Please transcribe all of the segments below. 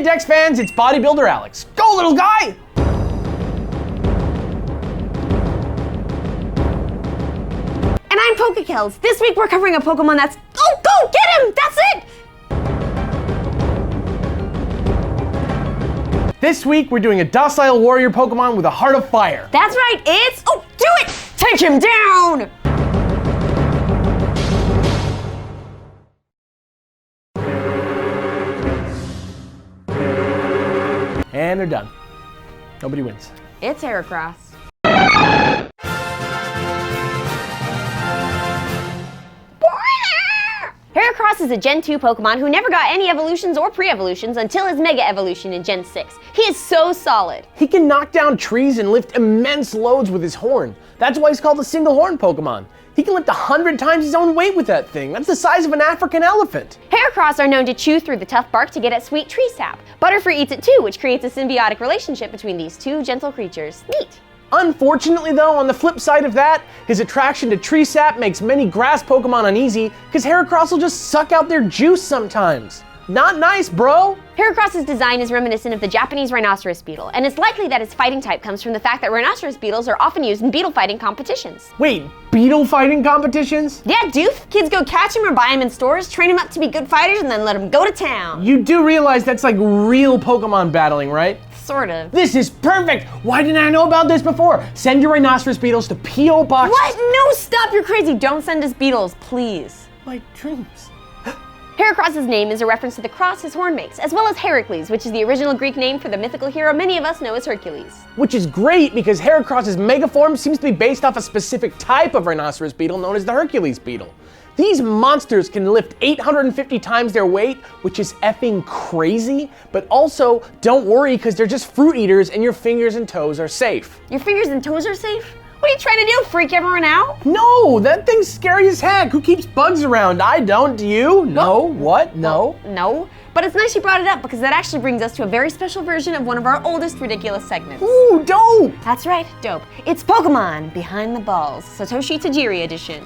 Hey Dex fans, it's bodybuilder Alex. Go little guy! And I'm PokeKellz. This week we're covering a Pokemon that's... Oh, go! Get him! That's it! This week we're doing a docile warrior Pokemon with a heart of fire. That's right, it's... Oh, do it! Take him down! And they're done. Nobody wins. It's Heracross. Heracross is a Gen 2 Pokemon who never got any evolutions or pre-evolutions until his Mega Evolution in Gen 6. He is so solid. He can knock down trees and lift immense loads with his horn. That's why he's called a single horn Pokemon. He can lift 100 times his own weight with that thing. That's the size of an African elephant. Heracross are known to chew through the tough bark to get at sweet tree sap. Butterfree eats it too, which creates a symbiotic relationship between these two gentle creatures. Neat. Unfortunately though, on the flip side of that, his attraction to tree sap makes many grass Pokemon uneasy because Heracross will just suck out their juice sometimes. Not nice, bro! Heracross's design is reminiscent of the Japanese rhinoceros beetle, and it's likely that its fighting type comes from the fact that rhinoceros beetles are often used in beetle fighting competitions. Wait, beetle fighting competitions? Yeah, doof! Kids go catch them or buy them in stores, train them up to be good fighters, and then let them go to town. You do realize that's like real Pokemon battling, right? Sort of. This is perfect! Why didn't I know about this before? Send your rhinoceros beetles to P.O. Box... What? No, stop! You're crazy! Don't send us beetles, please. My dreams. Heracross's name is a reference to the cross his horn makes, as well as Heracles, which is the original Greek name for the mythical hero many of us know as Hercules. Which is great because Heracross's mega form seems to be based off a specific type of rhinoceros beetle known as the Hercules beetle. These monsters can lift 850 times their weight, which is effing crazy, but also don't worry because they're just fruit eaters and your fingers and toes are safe. Your fingers and toes are safe? What are you trying to do, freak everyone out? No, that thing's scary as heck. Who keeps bugs around? I don't, do you? No, what? No. No, but it's nice you brought it up because that actually brings us to a very special version of one of our oldest ridiculous segments. Ooh, dope! That's right, dope. It's Pokemon Behind the Balls, Satoshi Tajiri edition.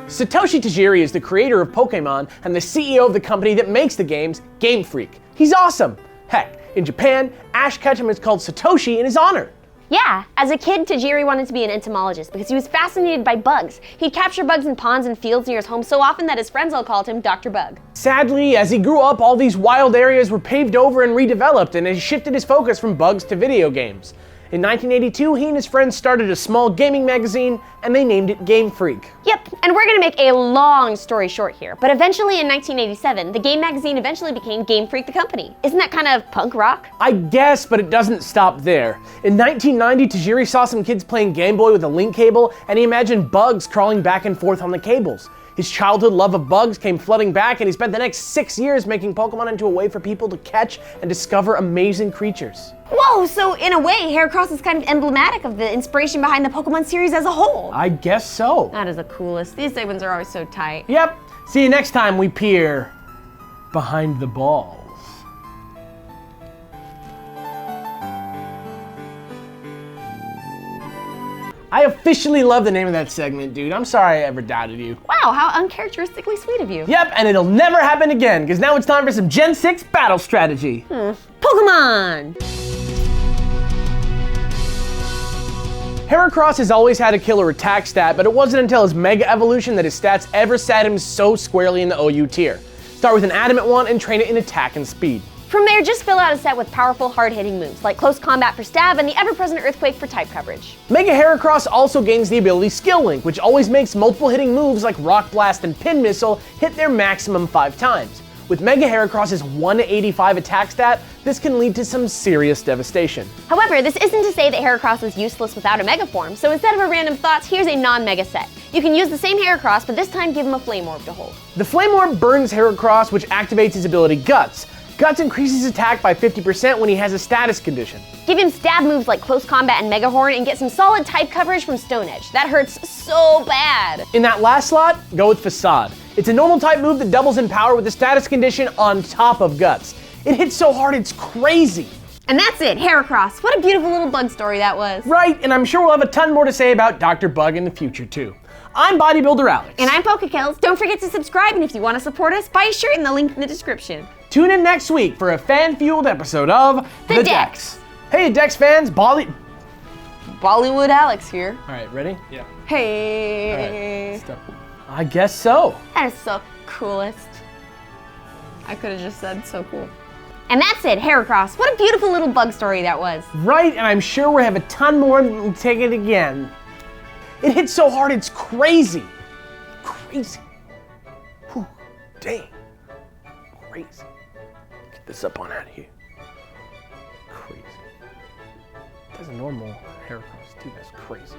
Satoshi Tajiri is the creator of Pokémon and the CEO of the company that makes the games, Game Freak. He's awesome. Heck, in Japan, Ash Ketchum is called Satoshi in his honor. Yeah, as a kid, Tajiri wanted to be an entomologist because he was fascinated by bugs. He'd capture bugs in ponds and fields near his home so often that his friends all called him Dr. Bug. Sadly, as he grew up, all these wild areas were paved over and redeveloped, and he shifted his focus from bugs to video games. In 1982, he and his friends started a small gaming magazine, and they named it Game Freak. Yep, and we're gonna make a long story short here, but eventually in 1987, the game magazine eventually became Game Freak the company. Isn't that kind of punk rock? I guess, but it doesn't stop there. In 1990, Tajiri saw some kids playing Game Boy with a link cable, and he imagined bugs crawling back and forth on the cables. His childhood love of bugs came flooding back, and he spent the next 6 years making Pokemon into a way for people to catch and discover amazing creatures. Whoa, so in a way, Heracross is kind of emblematic of the inspiration behind the Pokemon series as a whole. I guess so. That is the coolest. These segments are always so tight. Yep. See you next time we peer behind the balls. I officially love the name of that segment, dude. I'm sorry I ever doubted you. Wow, how uncharacteristically sweet of you. Yep, and it'll never happen again, because now it's time for some Gen 6 battle strategy. Pokemon! Heracross has always had a killer attack stat, but it wasn't until his Mega Evolution that his stats ever sat him so squarely in the OU tier. Start with an Adamant one and train it in attack and speed. From there, just fill out a set with powerful, hard-hitting moves, like Close Combat for stab and the ever-present Earthquake for type coverage. Mega Heracross also gains the ability Skill Link, which always makes multiple hitting moves like Rock Blast and Pin Missile hit their maximum 5 times. With Mega Heracross's 185 attack stat, this can lead to some serious devastation. However, this isn't to say that Heracross is useless without a Mega form, so instead of a random thoughts, here's a non-Mega set. You can use the same Heracross, but this time give him a Flame Orb to hold. The Flame Orb burns Heracross, which activates his ability Guts. Guts increases attack by 50% when he has a status condition. Give him stab moves like Close Combat and Mega Horn and get some solid type coverage from Stone Edge. That hurts so bad. In that last slot, go with Facade. It's a normal type move that doubles in power with a status condition on top of Guts. It hits so hard it's crazy. And that's it, Heracross. What a beautiful little bug story that was. Right, and I'm sure we'll have a ton more to say about Dr. Bug in the future too. I'm Bodybuilder Alex. And I'm PokeKellz. Don't forget to subscribe, and if you want to support us, buy a shirt in the link in the description. Tune in next week for a fan-fueled episode of The Dex. Hey, Dex fans, Bollywood Alex here. All right, ready? Yeah. Hey. All right, stop. I guess so. That is so coolest. I could have just said so cool. And that's it, Heracross. What a beautiful little bug story that was. Right, and I'm sure we'll have a ton more and take it again. It hits so hard, it's crazy. Crazy. Whew, dang. Crazy. Get this up on out of here. Crazy. That's a normal Heracross too, that's crazy.